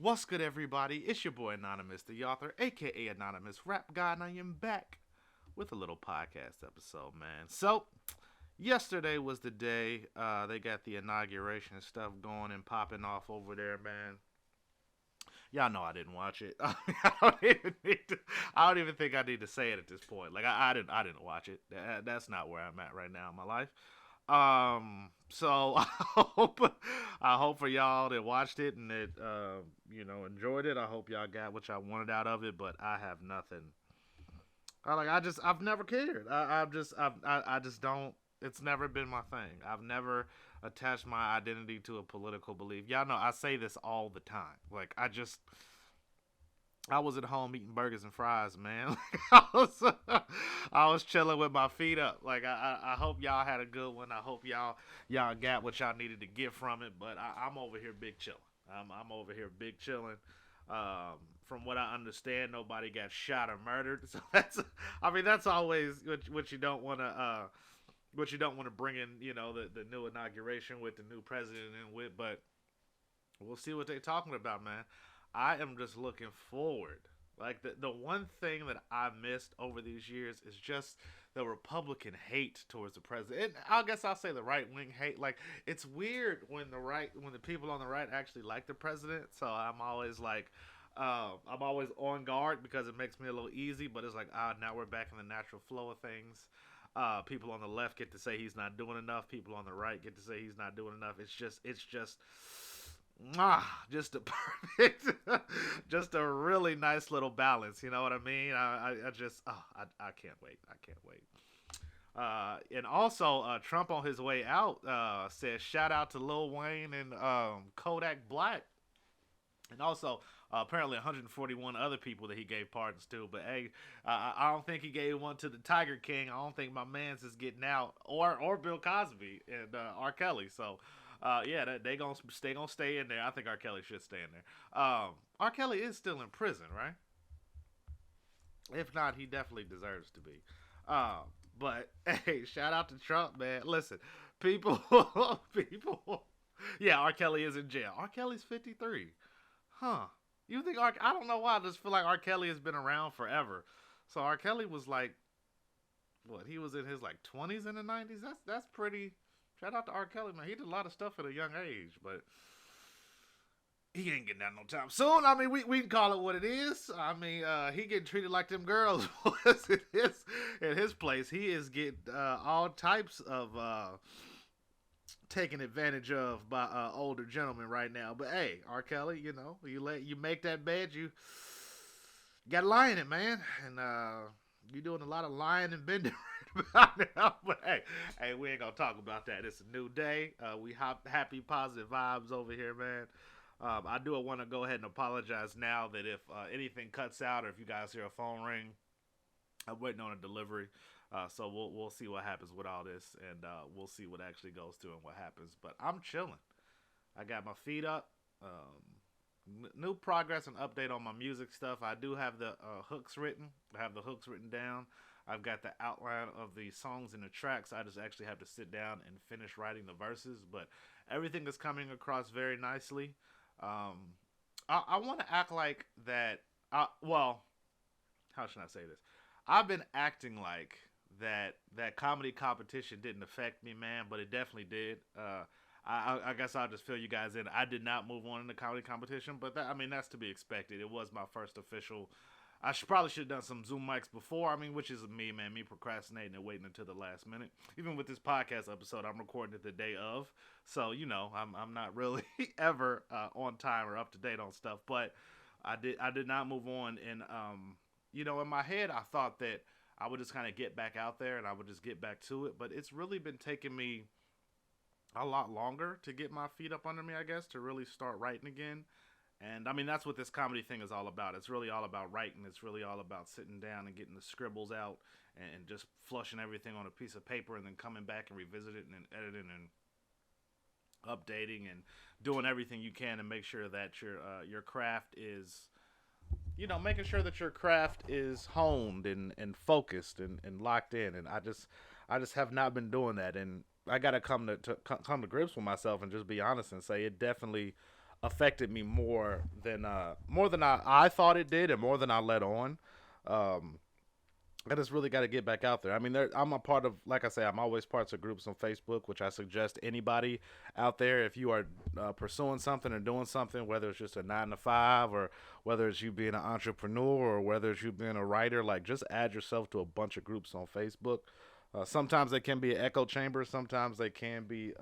What's good, everybody? It's your boy Anonymous, the author, aka Anonymous Rap God, and I am back with a little podcast episode, man. So, yesterday was the day they got the inauguration stuff going and popping off over there, man. Y'all know I didn't watch it. I don't even think I need to say it at this point. Like I didn't watch it. That's not where I'm at right now in my life. So I hope for y'all that watched it and that enjoyed it. I hope y'all got what y'all wanted out of it, but I have nothing. I've never cared. I just don't. It's never been my thing. I've never attached my identity to a political belief. Y'all know I say this all the time. I was at home eating burgers and fries, man. I was chilling with my feet up. I hope y'all had a good one. I hope y'all got what y'all needed to get from it. But I'm over here big chilling. I'm over here big chilling. From what I understand, nobody got shot or murdered. So that's always what you don't want to. What you don't want to bring in, the new inauguration with the new president in with, but we'll see what they're talking about, man. I am just looking forward. Like the one thing that I missed over these years is just the Republican hate towards the president. And I guess I'll say the right wing hate. Like it's weird when the people on the right actually like the president. So I'm always on guard because it makes me a little easy. But it's like now we're back in the natural flow of things. People on the left get to say he's not doing enough. People on the right get to say he's not doing enough. Just a perfect, just a really nice little balance. You know what I mean? I can't wait. I can't wait. And also, Trump on his way out says shout out to Lil Wayne and Kodak Black, and also apparently 141 other people that he gave pardons to. But hey, I don't think he gave one to the Tiger King. I don't think my man's is getting out, or Bill Cosby and R. Kelly. So. Yeah, they gonna stay in there. I think R. Kelly should stay in there. R. Kelly is still in prison, right? If not, he definitely deserves to be. But hey, shout out to Trump, man. Listen, people, people. Yeah, R. Kelly is in jail. R. Kelly's 53. Huh? You think R? I don't know why. I just feel like R. Kelly has been around forever. So R. Kelly was like, what? He was in his like 20s in the 90s. That's pretty. Shout out to R. Kelly, man. He did a lot of stuff at a young age, but he ain't getting out no time soon. I mean, we can call it what it is. I mean, he getting treated like them girls was in his place. He is getting all types of taken advantage of by older gentlemen right now. But hey, R. Kelly, you make that bed, you got to lie in it, man, and you're doing a lot of lying and bending about now. But hey, we ain't gonna talk about that. It's a new day. We happy, positive vibes over here, man. I do want to go ahead and apologize now that if anything cuts out or if you guys hear a phone ring, I'm waiting on a delivery. So we'll see what happens with all this, and we'll see what actually goes through and what happens. But I'm chilling. I got my feet up. New progress and update on my music stuff. I do have the hooks written. I have the hooks written down. I've got the outline of the songs and the tracks. I just actually have to sit down and finish writing the verses. But everything is coming across very nicely. I want to act like that. Well, how should I say this? I've been acting like that comedy competition didn't affect me, man, but it definitely did. I guess I'll just fill you guys in. I did not move on in the comedy competition, but that's to be expected. It was my first official. Probably should have done some Zoom mics before. Which is me, man. Me procrastinating and waiting until the last minute. Even with this podcast episode, I'm recording it the day of, so I'm not really ever on time or up to date on stuff. But I did not move on, and in my head, I thought that I would just kind of get back out there and I would just get back to it. But it's really been taking me a lot longer to get my feet up under me, I guess, to really start writing again. And that's what this comedy thing is all about. It's really all about writing. It's really all about sitting down and getting the scribbles out and just flushing everything on a piece of paper and then coming back and revisiting and editing and updating and doing everything you can to make sure that your craft is, making sure that your craft is honed and focused and locked in. And I just have not been doing that. And I got to come to grips with myself and just be honest and say it definitely affected me more than I thought it did, and more than I let on. Um, I just really got to get back out there. I mean, I'm a part of, like I say, I'm always parts of groups on Facebook, which I suggest anybody out there, if you are pursuing something or doing something, whether it's just a 9 to 5, or whether it's you being an entrepreneur, or whether it's you being a writer, like just add yourself to a bunch of groups on Facebook. Sometimes they can be an echo chamber. Sometimes they can be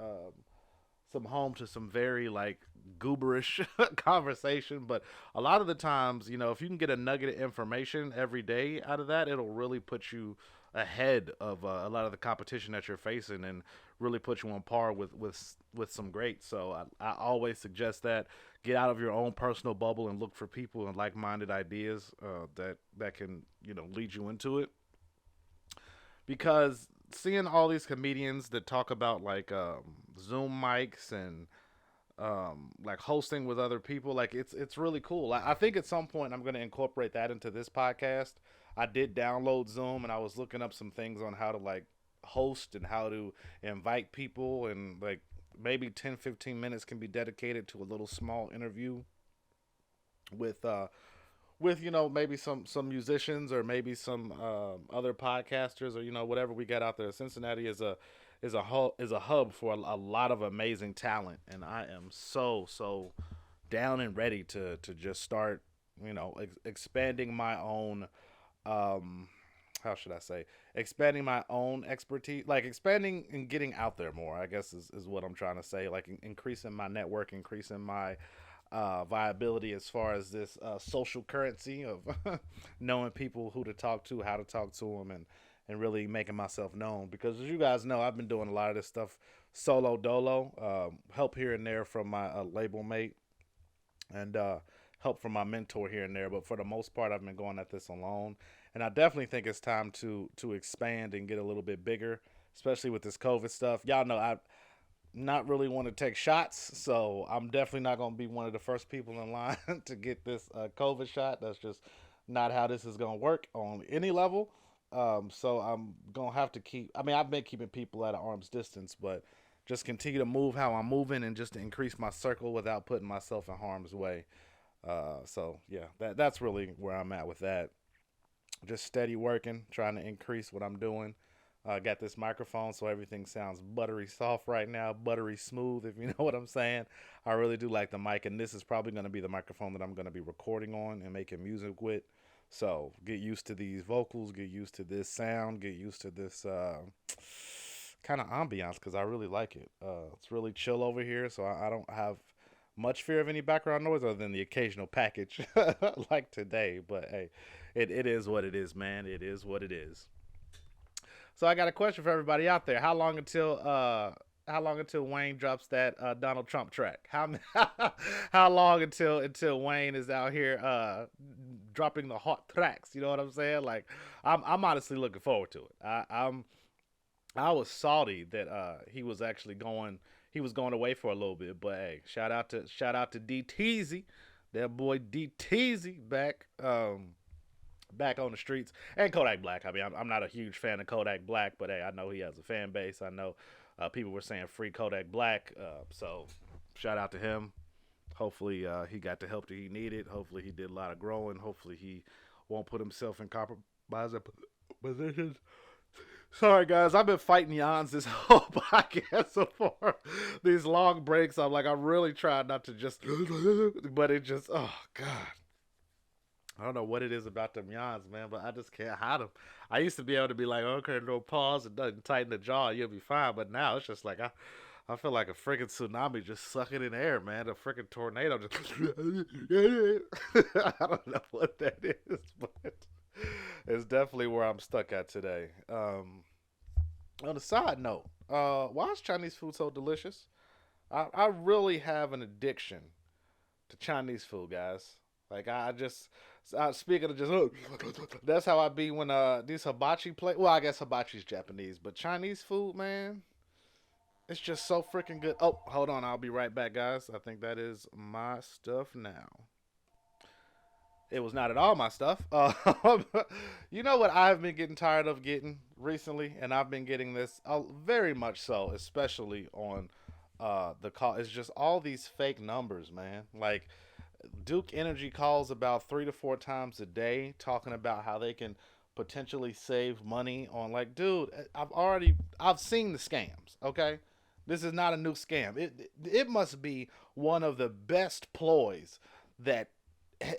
some home to some very like gooberish conversation. But a lot of the times, if you can get a nugget of information every day out of that, it'll really put you ahead of a lot of the competition that you're facing, and really put you on par with some greats. So I always suggest that get out of your own personal bubble and look for people and like-minded ideas that can lead you into it, because seeing all these comedians that talk about like Zoom mics and like hosting with other people, like it's really cool. I think at some point I'm going to incorporate that into this podcast. I did download Zoom, and I was looking up some things on how to like host and how to invite people, and like maybe 10-15 minutes can be dedicated to a little small interview with maybe some musicians, or maybe some other podcasters, or whatever we got out there. Cincinnati is a hub for a lot of amazing talent, and I am so down and ready to just start expanding my own, how should I say, expanding my own expertise, like expanding and getting out there more, I guess is what I'm trying to say, like increasing my network, increasing my viability as far as this social currency of knowing people, who to talk to, how to talk to them, and really making myself known. Because as you guys know, I've been doing a lot of this stuff solo dolo, help here and there from my label mate, and help from my mentor here and there. But for the most part, I've been going at this alone, and I definitely think it's time to expand and get a little bit bigger, especially with this COVID stuff. Y'all know I not really want to take shots, so I'm definitely not going to be one of the first people in line to get this COVID shot. That's just not how this is going to work on any level. So I'm going to have to keep, I mean, I've been keeping people at an arm's distance, but just continue to move how I'm moving, and just to increase my circle without putting myself in harm's way. So yeah, that's really where I'm at with that. Just steady working, trying to increase what I'm doing. Got this microphone, so everything sounds buttery soft right now, buttery smooth, if you know what I'm saying. I really do like the mic, and this is probably going to be the microphone that I'm going to be recording on and making music with. So get used to these vocals, get used to this sound, get used to this kind of ambiance, because I really like it. It's really chill over here, so I don't have much fear of any background noise other than the occasional package like today. But hey, it is what it is, man. It is what it is. So I got a question for everybody out there. How long until Wayne drops that Donald Trump track? How long until Wayne is out here dropping the hot tracks? You know what I'm saying? Like I'm honestly looking forward to it. I was salty that he was going away for a little bit, but hey, shout out to DTZ, that boy DTZ back on the streets, and Kodak Black. I mean, I'm not a huge fan of Kodak Black, but hey, I know he has a fan base. I know people were saying free Kodak Black, so shout out to him. Hopefully, he got the help that he needed. Hopefully, he did a lot of growing. Hopefully, he won't put himself in compromising positions. Sorry, guys. I've been fighting yawns this whole podcast so far. These long breaks, I'm really trying not to just, but it just, oh, God. I don't know what it is about them yawns, man, but I just can't hide them. I used to be able to be like, okay, no pause and tighten the jaw, you'll be fine. But now it's just like I feel like a freaking tsunami just sucking in air, man. A freaking tornado just. I don't know what that is, but it's definitely where I'm stuck at today. On a side note, why is Chinese food so delicious? I really have an addiction to Chinese food, guys. Like speaking of just, that's how I be when these hibachi play. Well, I guess hibachi's Japanese, but Chinese food, man, it's just so freaking good. Oh, hold on, I'll be right back, guys. I think that is my stuff now. It was not at all my stuff. You know what I've been getting tired of getting recently, and I've been getting this very much so, especially on the call. It's just all these fake numbers, man. Like Duke Energy calls about 3 to 4 times a day, talking about how they can potentially save money on. Like, dude, I've seen the scams. Okay, this is not a new scam. It must be one of the best ploys that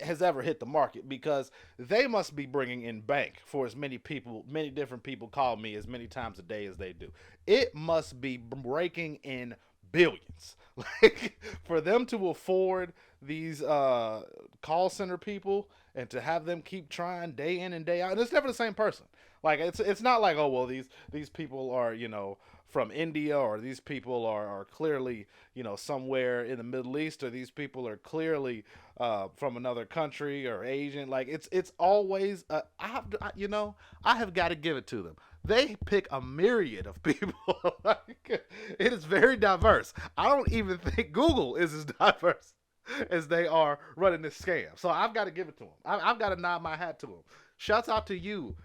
has ever hit the market, because they must be bringing in bank for as many people, many different people call me as many times a day as they do. It must be breaking in billions. Like, for them to afford these call center people and to have them keep trying day in and day out, and it's never the same person. Like, it's not like, oh well, these people are, from India, or these people are clearly, somewhere in the Middle East, or these people are clearly from another country or Asian. Like, it's always I have got to give it to them. They pick a myriad of people. Like, it is very diverse. I don't even think Google is as diverse as they are running this scam. So I've got to give it to them. I've got to nod my hat to them. Shouts out to you,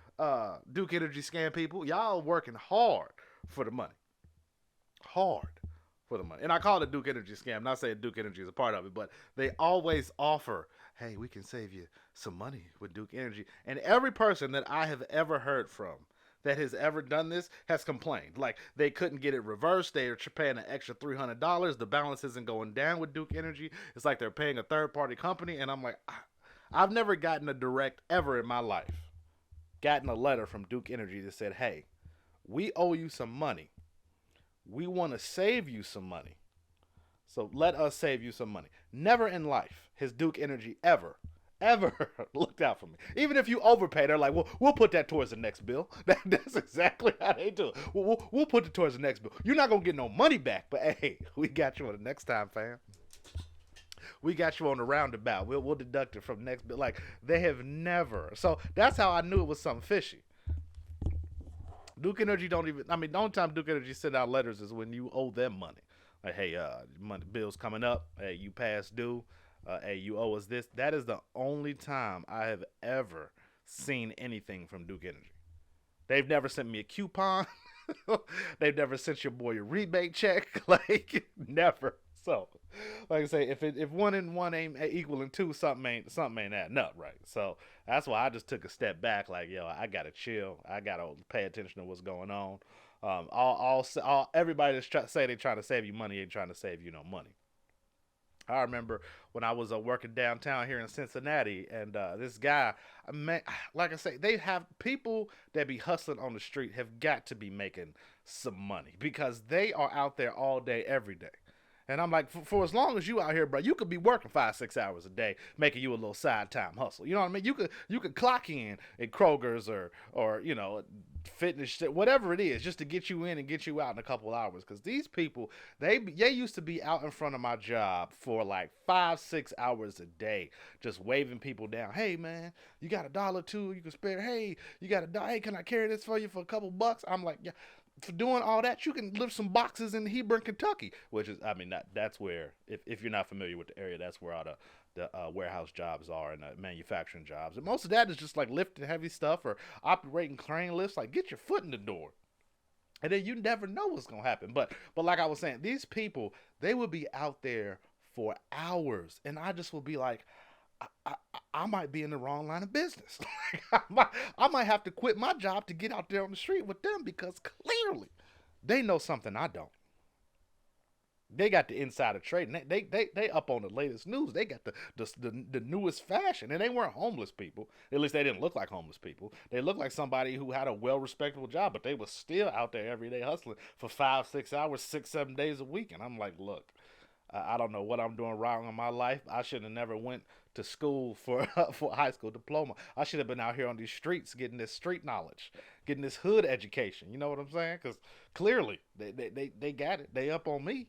Duke Energy scam people. Y'all working hard for the money. Hard for the money. And I call it a Duke Energy scam. I'm not saying Duke Energy is a part of it, but they always offer, hey, we can save you some money with Duke Energy. And every person that I have ever heard from that has ever done this has complained. Like, they couldn't get it reversed. They are paying an extra $300. The balance isn't going down with Duke Energy. It's like they're paying a third-party company. And I'm like, I've never gotten a direct ever in my life, gotten a letter from Duke Energy that said, hey, we owe you some money. We want to save you some money. So let us save you some money. Never in life has Duke Energy ever looked out for me. Even if you overpay, they're like, well, we'll put that towards the next bill. That's exactly how they do it. We'll put it towards the next bill. You're not going to get no money back, but hey, we got you on the next time, fam. We got you on the roundabout. We'll deduct it from the next bill. Like, they have never. So that's how I knew it was something fishy. Duke Energy don't even, the only time Duke Energy send out letters is when you owe them money. Like, hey, money bill's coming up. Hey, you past due. Hey, you owe us this. That is the only time I have ever seen anything from Duke Energy. They've never sent me a coupon. They've never sent your boy a rebate check. Like, never. So, like I say, if 1 and 1 ain't equaling 2, something ain't adding up, right? So that's why I just took a step back. Like, yo, I gotta chill. I gotta pay attention to what's going on. Everybody that's say they trying to save you money ain't trying to save you no money. I remember when I was working downtown here in Cincinnati, and this guy, like I say, they have people that be hustling on the street have got to be making some money, because they are out there all day, every day. And I'm like, for as long as you out here, bro, you could be working 5-6 hours a day, making you a little side time hustle. You know what I mean? You could clock in at Kroger's or fitness, whatever it is, just to get you in and get you out in a couple hours. Because these people, they used to be out in front of my job for like 5-6 hours a day, just waving people down. Hey man, you got $1 you can spare? Hey, you got $1? Hey, can I carry this for you for a couple bucks? I'm like, yeah. For doing all that, you can lift some boxes in Hebron, Kentucky, which is, that's where, if you're not familiar with the area, that's where all the warehouse jobs are, and manufacturing jobs. And most of that is just like lifting heavy stuff or operating crane lifts. Like, get your foot in the door, and then you never know what's gonna happen. But like I was saying, these people, they will be out there for hours, and I just will be like, I might be in the wrong line of business. I might have to quit my job to get out there on the street with them, because clearly they know something I don't. They got the insider trading. They up on the latest news. They got the newest fashion, and they weren't homeless people. At least they didn't look like homeless people. They looked like somebody who had a well-respectable job, but they were still out there every day hustling for 5-6 hours, 6-7 days a week. And I'm like, look, I don't know what I'm doing wrong in my life. I should have never went to school for a high school diploma. I should have been out here on these streets getting this street knowledge, getting this hood education. You know what I'm saying? Because clearly they got it. They up on me.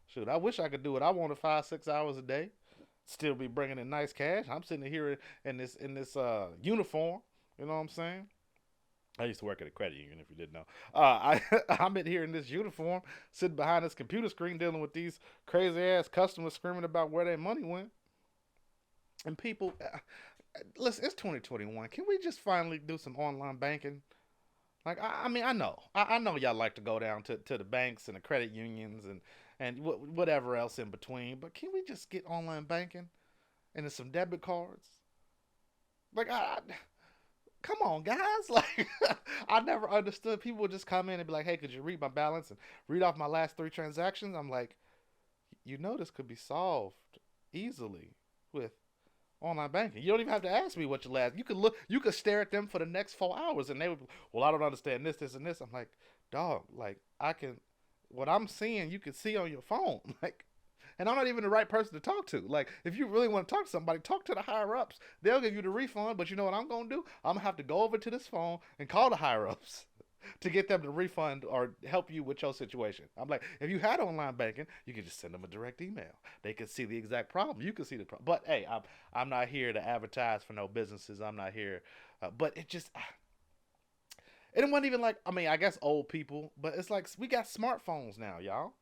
Shoot, I wish I could do it. I wanted 5-6 hours a day, still be bringing in nice cash. I'm sitting here in this uniform. You know what I'm saying? I used to work at a credit union, if you didn't know. I'm in here in this uniform, sitting behind this computer screen, dealing with these crazy-ass customers screaming about where their money went. And people, listen, it's 2021. Can we just finally do some online banking? Like, I know y'all like to go down to the banks and the credit unions and whatever else in between. But can we just get online banking and then some debit cards? Like, come on, guys. Like, I never understood. People would just come in and be like, hey, could you read my balance and read off my last 3 transactions? I'm like, this could be solved easily with online banking. You don't even have to ask me what your last. You could stare at them for the next 4 hours, and they would. Well, I don't understand this, this, and this. I'm like, dog. Like, I can. What I'm seeing, you can see on your phone. Like, and I'm not even the right person to talk to. Like, if you really want to talk to somebody, talk to the higher ups. They'll give you the refund. But you know what I'm gonna do? I'm gonna have to go over to this phone and call the higher ups to get them to refund or help you with your situation. I'm like, if you had online banking, you could just send them a direct email. They could see the exact problem. You could see the problem. But hey, I'm not here to advertise for no businesses. I'm not here. But it just, it wasn't even like, I mean, I guess old people, but it's like we got smartphones now, y'all.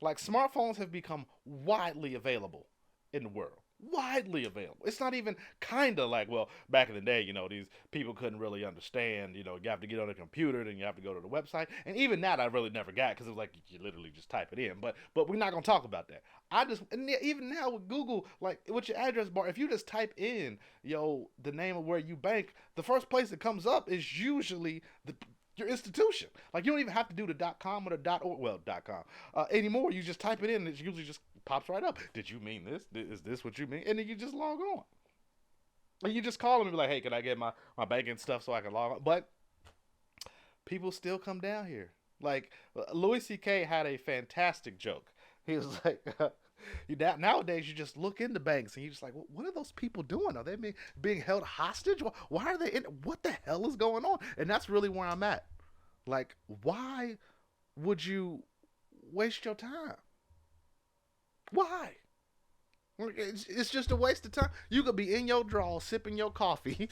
Like, smartphones have become widely available in the world. Widely available. It's not even kind of like, well, back in the day, these people couldn't really understand. You have to get on a computer, then you have to go to the website. And even that I really never got, because it was like you literally just type it in. But we're not going to talk about that. And even now with Google, like with your address bar, if you just type in, the name of where you bank, the first place that comes up is usually your institution. Like, you don't even have to do the .com or the .org, well, .com anymore. You just type it in, and it usually just pops right up. Did you mean this? Is this what you mean? And then you just log on. And you just call them and be like, hey, can I get my banking stuff so I can log on? But people still come down here. Like, Louis C.K. had a fantastic joke. He was like, nowadays you just look into banks and you're just like, what are those people doing? Are they being held hostage? Why are they in? What the hell is going on? And that's really where I'm at. Like, why would you waste your time? Why? It's just a waste of time. You could be in your drawer, sipping your coffee,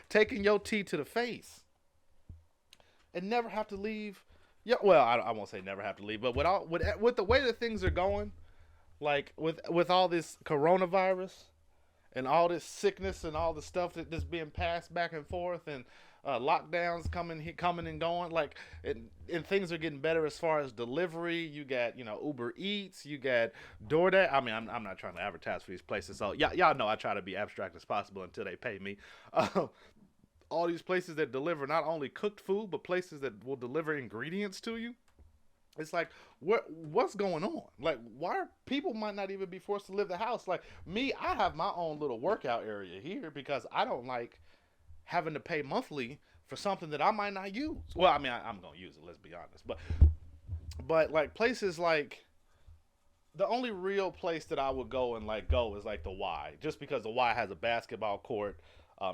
taking your tea to the face, and never have to leave. Yeah, well, I won't say never have to leave, but with the way that things are going, like with all this coronavirus and all this sickness and all the stuff that's being passed back and forth, and lockdowns coming and going, like, and things are getting better as far as delivery. You got Uber Eats, you got DoorDash. I mean, I'm not trying to advertise for these places, so y'all know I try to be abstract as possible until they pay me. All these places that deliver not only cooked food, but places that will deliver ingredients to you. It's like, what's going on? Like, why people might not even be forced to leave the house? Like me, I have my own little workout area here because I don't like having to pay monthly for something that I might not use. Well, I mean, I'm gonna use it. Let's be honest. But like places like, the only real place that I would go is like the Y, just because the Y has a basketball court.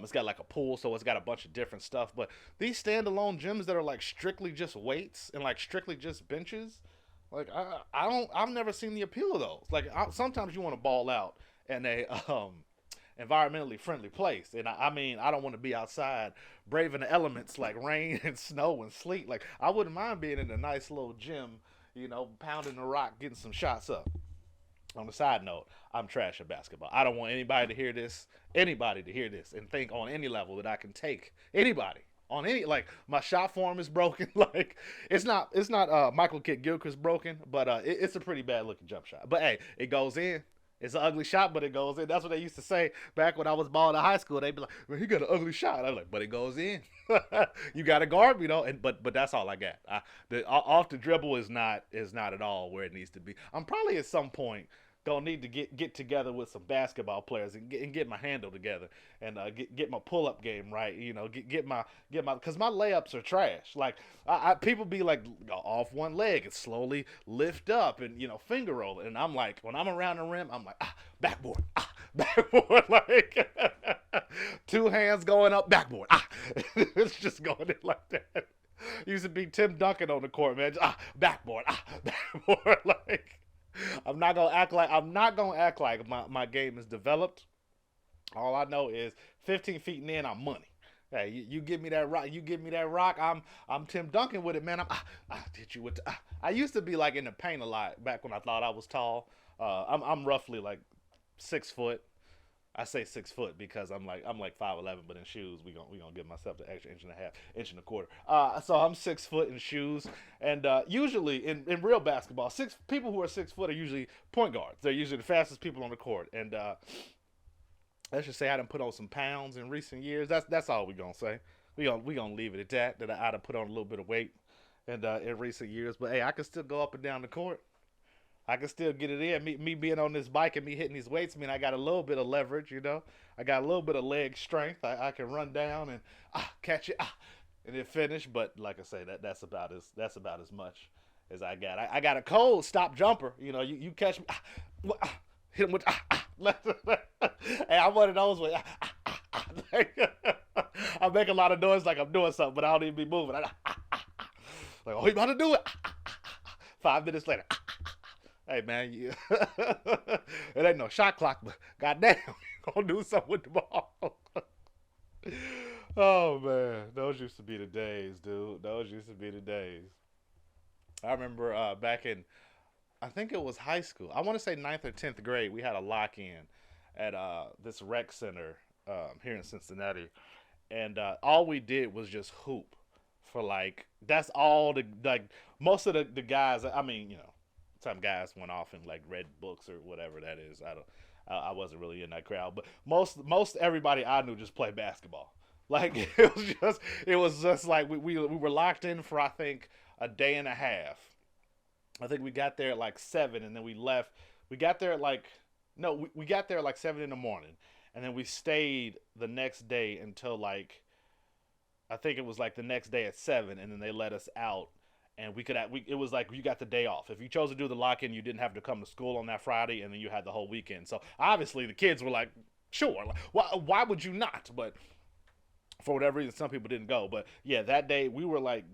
It's got like a pool, so it's got a bunch of different stuff. But these standalone gyms that are like strictly just weights and like strictly just benches, like I've never seen the appeal of those. Like, sometimes you want to ball out in a environmentally friendly place, and I mean, I don't want to be outside braving the elements like rain and snow and sleet. Like, I wouldn't mind being in a nice little gym, pounding the rock, getting some shots up. On the side note, I'm trash at basketball. I don't want anybody to hear this, and think on any level that I can take anybody on any, like, my shot form is broken. Like, it's not Michael Kidd Gilchrist broken, but it's a pretty bad looking jump shot. But hey, it goes in. It's an ugly shot, but it goes in. That's what they used to say back when I was balling in high school. They'd be like, well, he got an ugly shot. I was like, but it goes in. You got to guard, but that's all I got. The off the dribble is not at all where it needs to be. I'm probably at some point gonna need to get together with some basketball players and get my handle together and get my pull up game right. Get my because my layups are trash. Like, people be like off one leg and slowly lift up and finger roll it, and I'm like, when I'm around the rim, I'm like, backboard, backboard, like two hands going up, backboard, it's just going in like that. Used to be Tim Duncan on the court, man. Just, backboard, backboard, like. I'm not gonna act like my game is developed. All I know is 15 feet and in, I'm money. Hey, you give me that rock. I'm Tim Duncan with it, man. I hit you with. I used to be like in the paint a lot back when I thought I was tall. I'm roughly like 6 foot, I say 6 foot because I'm like 5'11", but in shoes we gonna give myself the extra inch and a half, inch and a quarter. So I'm 6 foot in shoes, and usually in real basketball, six people who are 6 foot are usually point guards. They're usually the fastest people on the court, and let's just say I done put on some pounds in recent years. That's all we gonna say. We gonna leave it at that. That I done put on a little bit of weight, and in recent years, but hey, I can still go up and down the court. I can still get it in. Me being on this bike and me hitting these weights, I mean, I got a little bit of leverage, you know. I got a little bit of leg strength. I can run down and catch it and then finish. But like I say, that's about as much as I got. I got a cold stop jumper. You know, you catch me, hit him with. Hey, I'm one of those where I make a lot of noise like I'm doing something, but I don't even be moving. Like, oh, you about to do it? 5 minutes later. Hey man, it ain't no shot clock, but goddamn, you gonna do something with the ball. Oh man, those used to be the days, dude. Those used to be the days. I remember back in, I think it was high school. I want to say ninth or 10th grade. We had a lock in at this rec center here in Cincinnati, and all we did was just hoop for like that's all the like most of the guys. I mean, you know, some guys went off and like read books or whatever that is. I wasn't really in that crowd, but most everybody I knew just played basketball. Like it was just like we were locked in for I think a day and a half. I think we got there at like 7 and then we left. We got there at like no, we got there at like 7 in the morning, and then we stayed the next day until like I think it was like the next day at 7, and then they let us out. And it was like you got the day off. If you chose to do the lock-in, you didn't have to come to school on that Friday, and then you had the whole weekend. So obviously the kids were like, sure, like, why would you not? But for whatever reason, some people didn't go. But yeah, that day we were like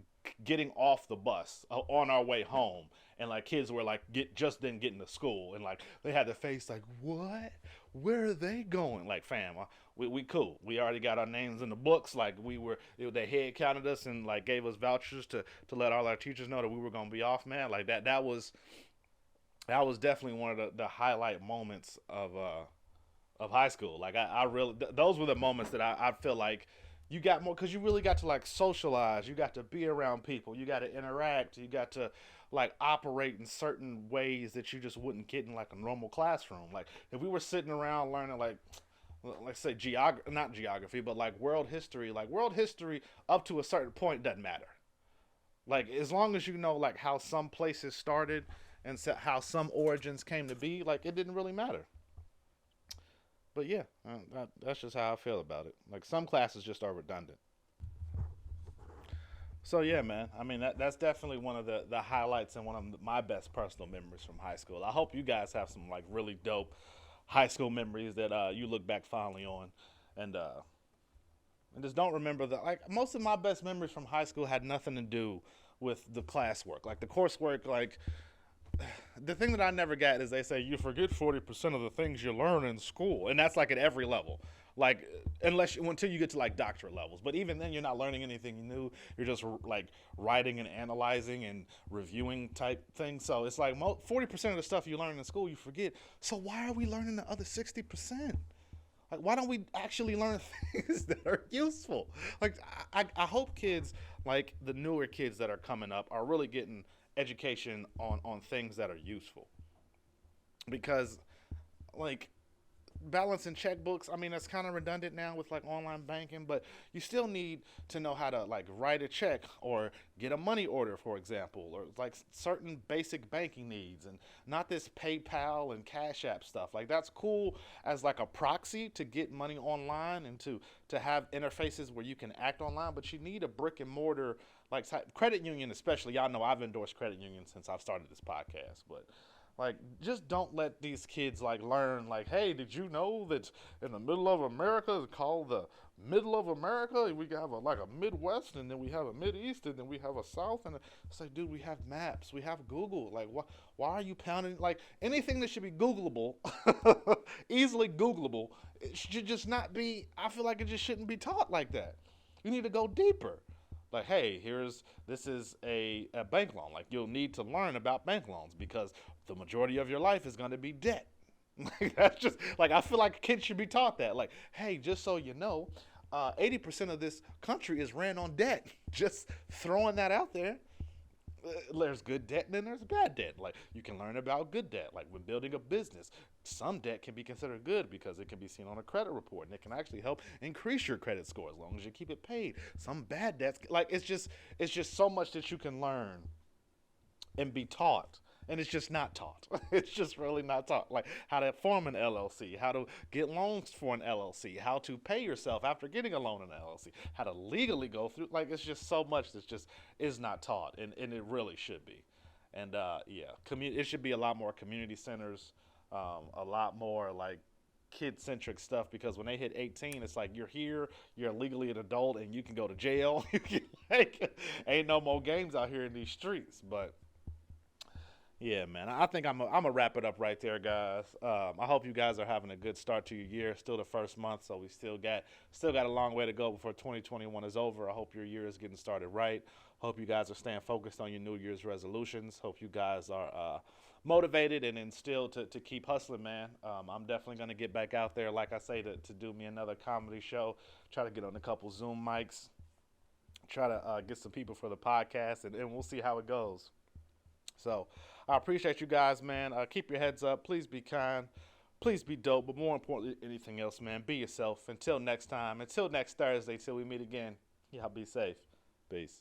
getting off the bus on our way home, and like kids were like just then getting to school, and like they had their face like, what? Where are they going? Like, fam, we cool. We already got our names in the books. Like they head counted us and like gave us vouchers to let all our teachers know that we were gonna be off, man. Like that was definitely one of the highlight moments of high school. Like I really those were the moments that I feel like you got more because you really got to like socialize. You got to be around people. You got to interact. You got to like operate in certain ways that you just wouldn't get in like a normal classroom. Like if we were sitting around learning like let's say not geography, but like world history. Like world history up to a certain point doesn't matter. Like as long as you know like how some places started and how some origins came to be, like it didn't really matter. But yeah, that's just how I feel about it. Like some classes just are redundant. So yeah, man. I mean that's definitely one of the highlights and one of my best personal memories from high school. I hope you guys have some like really dope high school memories that you look back fondly on, and just don't remember that. Like most of my best memories from high school had nothing to do with the classwork, like the coursework. Like the thing that I never got is they say you forget 40% of the things you learn in school, and that's like at every level. Like until you get to like doctorate levels, but even then you're not learning anything new. You're just like writing and analyzing and reviewing type things. So it's like 40% of the stuff you learn in school you forget. So why are we learning the other 60%? Like why don't we actually learn things that are useful? Like I hope kids like the newer kids that are coming up are really getting education on things that are useful, because like balancing checkbooks, I mean that's kind of redundant now with like online banking, but you still need to know how to like write a check or get a money order, for example, or like certain basic banking needs, and not this PayPal and CashApp stuff. Like that's cool as like a proxy to get money online and to have interfaces where you can act online, but you need a brick and mortar like credit union, especially. Y'all know I've endorsed credit unions since I've started this podcast, but like, just don't let these kids like learn like, hey, did you know that in the middle of America it's called the middle of America? We have like a Midwest, and then we have a Mideast, and then we have a South, and it's like, dude, we have maps, we have Google. Like, why are you pounding like anything that should be Googleable, easily Googleable? It should just not be. I feel like it just shouldn't be taught like that. You need to go deeper. Like, hey, this is a bank loan. Like, you'll need to learn about bank loans because the majority of your life is going to be debt. Like, that's just like I feel like kids should be taught that. Like, hey, just so you know, 80% of this country is ran on debt. Just throwing that out there. There's good debt and then there's bad debt. Like you can learn about good debt. Like when building a business, some debt can be considered good because it can be seen on a credit report and it can actually help increase your credit score as long as you keep it paid. Some bad debts, like it's just so much that you can learn and be taught. And it's just not taught. It's just really not taught. Like how to form an LLC, how to get loans for an LLC, how to pay yourself after getting a loan in an LLC, how to legally go through. Like it's just so much that just is not taught, and it really should be. And yeah, it should be a lot more community centers, a lot more like kid centric stuff because when they hit 18 it's like you're here, you're legally an adult and you can go to jail. You can, like, ain't no more games out here in these streets. But yeah, man. I think I'm gonna wrap it up right there, guys. I hope you guys are having a good start to your year. Still the first month, so we still got a long way to go before 2021 is over. I hope your year is getting started right. Hope you guys are staying focused on your New Year's resolutions. Hope you guys are motivated and instilled to keep hustling, man. I'm definitely gonna get back out there, like I say, to do me another comedy show. Try to get on a couple Zoom mics. Try to get some people for the podcast, and we'll see how it goes. So I appreciate you guys, man. Keep your heads up. Please be kind. Please be dope. But more importantly, anything else, man, be yourself. Until next time. Until next Thursday, till we meet again. Y'all be safe. Peace.